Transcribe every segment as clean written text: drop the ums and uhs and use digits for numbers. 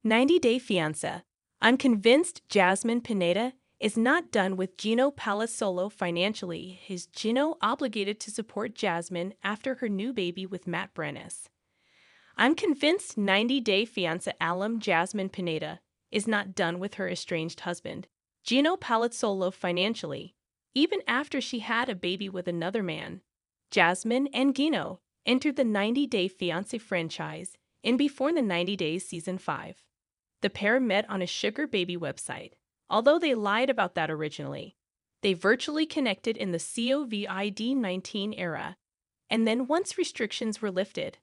90-Day Fiancé. I'm convinced Jasmine Pineda is not done with Gino Palazzolo financially. Is Gino obligated to support Jasmine after her new baby with Matt Branis? I'm convinced 90-Day Fiancé alum Jasmine Pineda is not done with her estranged husband, Gino Palazzolo financially, even after she had a baby with another man. Jasmine and Gino entered the 90-Day Fiancé franchise in Before the 90 Days Season 5. The pair met on a sugar baby website, although they lied about that originally. They virtually connected in the COVID-19 era, and then once restrictions were lifted,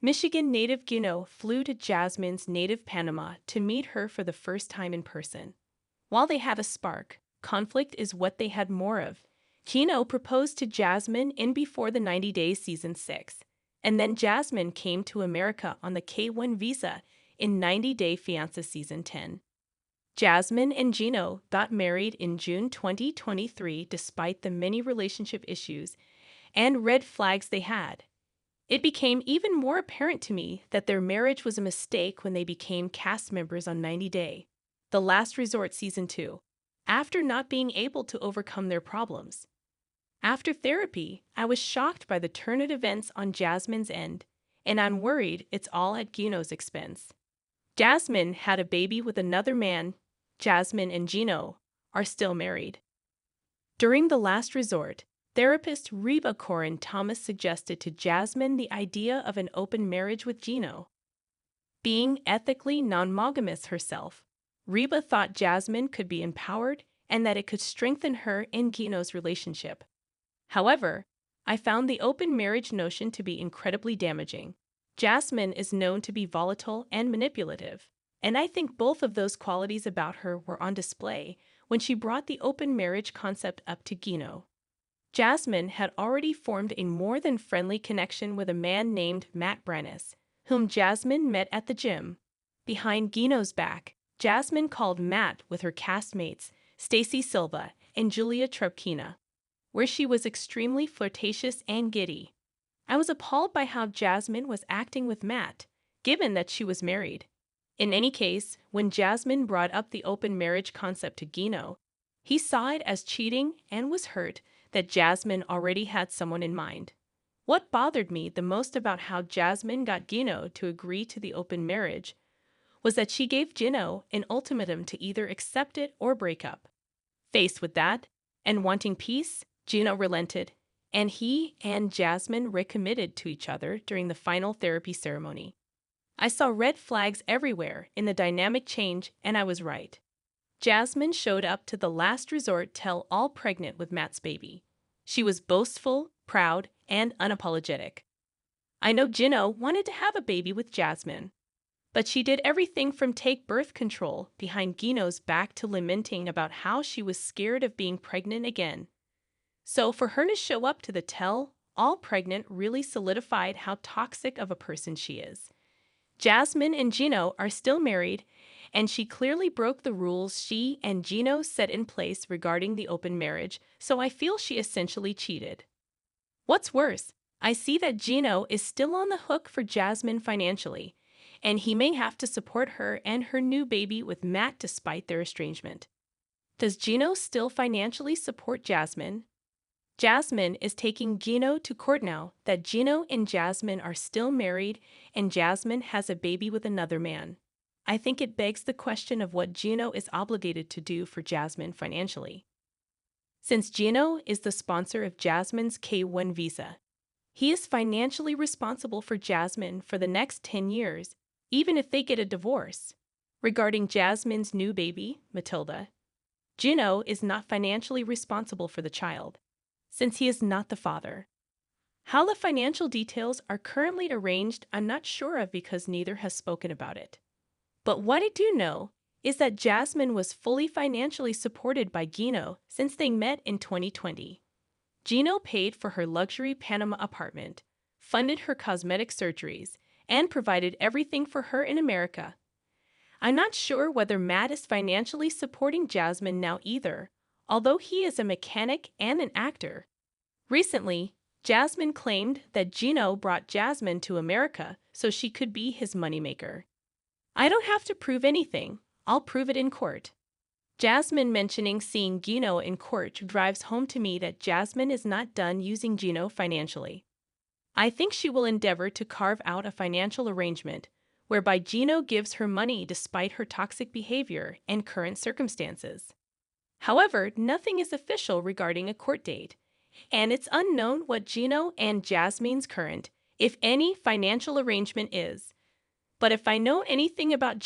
Michigan native Gino flew to Jasmine's native Panama to meet her for the first time in person. While they had a spark, conflict is what they had more of. Gino proposed to Jasmine in Before the 90 Days Season 6, and then Jasmine came to America on the K-1 visa in 90-Day Fiancé Season 10. Jasmine and Gino got married in June 2023 despite the many relationship issues and red flags they had. It became even more apparent to me that their marriage was a mistake when they became cast members on 90 Day, The Last Resort Season 2, after not being able to overcome their problems. After therapy, I was shocked by the turn of events on Jasmine's end, and I'm worried it's all at Gino's expense. Jasmine had a baby with another man. Jasmine and Gino are still married. During The Last Resort, therapist Reba Corin Thomas suggested to Jasmine the idea of an open marriage with Gino. Being ethically non-monogamous herself, Reba thought Jasmine could be empowered and that it could strengthen her and Gino's relationship. However, I found the open marriage notion to be incredibly damaging. Jasmine is known to be volatile and manipulative, and I think both of those qualities about her were on display when she brought the open marriage concept up to Gino. Jasmine had already formed a more than friendly connection with a man named Matt Branis, whom Jasmine met at the gym. Behind Gino's back, Jasmine called Matt with her castmates Stacy Silva and Julia Trepkina, where she was extremely flirtatious and giddy. I was appalled by how Jasmine was acting with Matt, given that she was married. In any case, when Jasmine brought up the open marriage concept to Gino, he saw it as cheating and was hurt that Jasmine already had someone in mind. What bothered me the most about how Jasmine got Gino to agree to the open marriage was that she gave Gino an ultimatum to either accept it or break up. Faced with that, and wanting peace, Gino relented, and he and Jasmine recommitted to each other during the final therapy ceremony. I saw red flags everywhere in the dynamic change, and I was right. Jasmine showed up to The Last Resort tell-all pregnant with Matt's baby. She was boastful, proud, and unapologetic. I know Gino wanted to have a baby with Jasmine, but she did everything from take birth control behind Gino's back to lamenting about how she was scared of being pregnant again. So for her to show up to the tell-all pregnant really solidified how toxic of a person she is. Jasmine and Gino are still married, and she clearly broke the rules she and Gino set in place regarding the open marriage, so I feel she essentially cheated. What's worse, I see that Gino is still on the hook for Jasmine financially, and he may have to support her and her new baby with Matt despite their estrangement. Does Gino still financially support Jasmine? Jasmine is taking Gino to court now that Gino and Jasmine are still married and Jasmine has a baby with another man. I think it begs the question of what Gino is obligated to do for Jasmine financially. Since Gino is the sponsor of Jasmine's K-1 visa, he is financially responsible for Jasmine for the next 10 years, even if they get a divorce. Regarding Jasmine's new baby, Matilda, Gino is not financially responsible for the child, since he is not the father. How the financial details are currently arranged, I'm not sure of because neither has spoken about it. But what I do know is that Jasmine was fully financially supported by Gino since they met in 2020. Gino paid for her luxury Panama apartment, funded her cosmetic surgeries, and provided everything for her in America. I'm not sure whether Matt is financially supporting Jasmine now either, although he is a mechanic and an actor. Recently, Jasmine claimed that Gino brought Jasmine to America so she could be his moneymaker. I don't have to prove anything. I'll prove it in court. Jasmine mentioning seeing Gino in court drives home to me that Jasmine is not done using Gino financially. I think she will endeavor to carve out a financial arrangement whereby Gino gives her money despite her toxic behavior and current circumstances. However, nothing is official regarding a court date, and it's unknown what Gino and Jasmine's current, if any, financial arrangement is. But if I know anything about